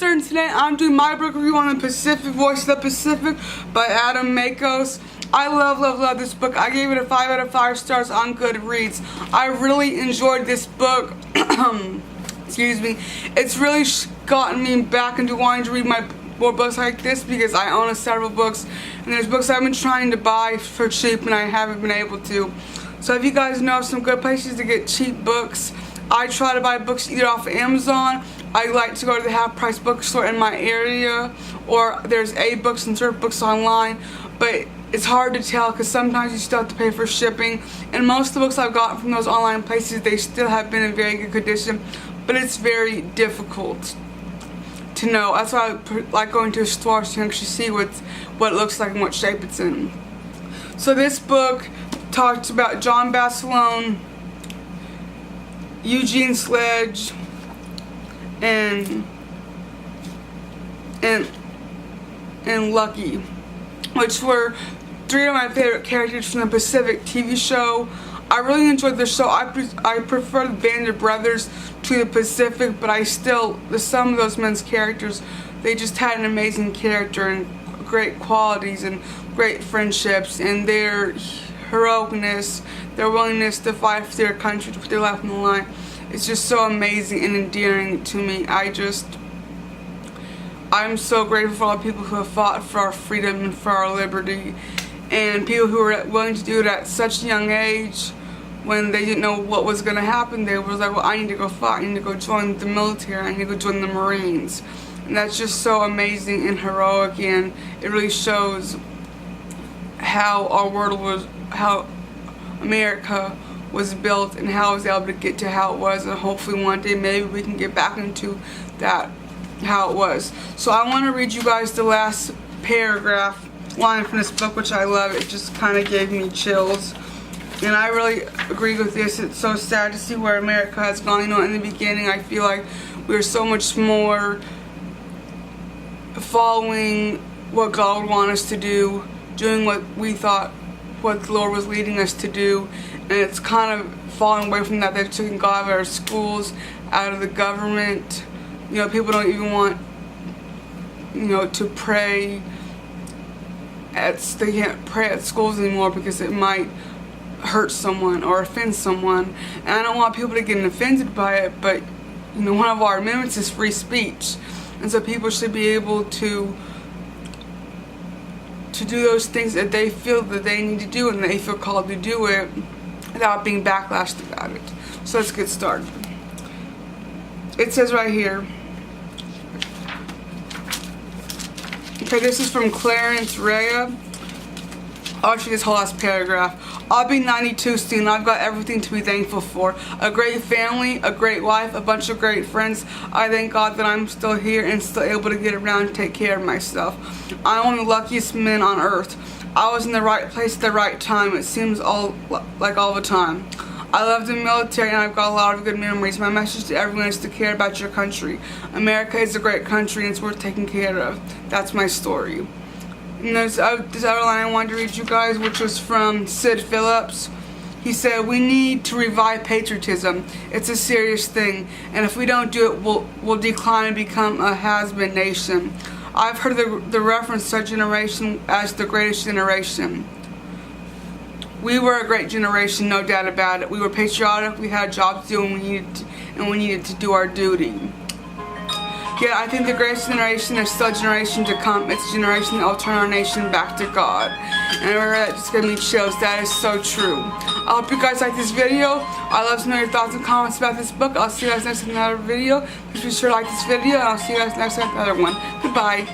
And today I'm doing my book review on The Pacific, Voice of the Pacific by Adam Makos. I love this book. I gave it a 5 out of 5 stars on Goodreads. I really enjoyed this book. Excuse me. It's really gotten me back into wanting to read more books like this because I own several books and there's books I've been trying to buy for cheap and I haven't been able to. So if you guys know some good places to get cheap books, I try to buy books either off of Amazon. I like to go to the half-price bookstore in my area, or there's A-Books and Surf Books online, but it's hard to tell because sometimes you still have to pay for shipping, and most of the books I've gotten from those online places, they still have been in very good condition, but it's very difficult to know. That's why I like going to a store so you can actually see what it looks like and what shape it's in. So this book talks about John Basilone, Eugene Sledge, and Lucky, which were 3 of my favorite characters from the Pacific TV show. I really enjoyed the show. I prefer the Band of Brothers to the Pacific, but some of those men's characters, they just had an amazing character and great qualities and great friendships, and their heroicness, their willingness to fight for their country, to put their life on the line. It's just so amazing and endearing to me. I'm so grateful for all the people who have fought for our freedom and for our liberty, and people who were willing to do it at such a young age when they didn't know what was going to happen. They were like, well, I need to go fight, I need to go join the military, I need to go join the Marines. And that's just so amazing and heroic, and it really shows how our world was, how America was built and how it was able to get to how it was, and hopefully one day maybe we can get back into that, how it was. So I want to read you guys the last line from this book, which I love. It just kind of gave me chills, and I really agree with this. It's so sad to see where America has gone. You know, in the beginning I feel like we were so much more following what God would want us to do, doing what we thought what the Lord was leading us to do, and it's kind of falling away from that. They're taking God out of our schools, out of the government. You know, people don't even want, you know, to pray they can't pray at schools anymore because it might hurt someone or offend someone, and I don't want people to get offended by it, but you know, one of our amendments is free speech, and so people should be able to do those things that they feel that they need to do and they feel called to do it without being backlashed about it. So let's get started. It says right here, okay, this is from Clarence Rea. I'll read this whole last paragraph. I'll be 92 soon. I've got everything to be thankful for. A great family, a great wife, a bunch of great friends. I thank God that I'm still here and still able to get around and take care of myself. I'm one of the luckiest men on earth. I was in the right place at the right time. It seems all the time. I love the military and I've got a lot of good memories. My message to everyone is to care about your country. America is a great country and it's worth taking care of. That's my story. And there's this other line I wanted to read you guys, which was from Sid Phillips. He said, we need to revive patriotism. It's a serious thing, and if we don't do it, we'll decline and become a has-been nation. I've heard the reference to our generation as the greatest generation. We were a great generation, no doubt about it. We were patriotic, we had jobs to do, and we needed to do our duty. Yeah, I think the greatest generation is still a generation to come. It's a generation that will turn our nation back to God. And that just gave me chills. That is so true. I hope you guys like this video. I love to know your thoughts and comments about this book. I'll see you guys next in another video. Please be sure to like this video, and I'll see you guys next in another one. Goodbye.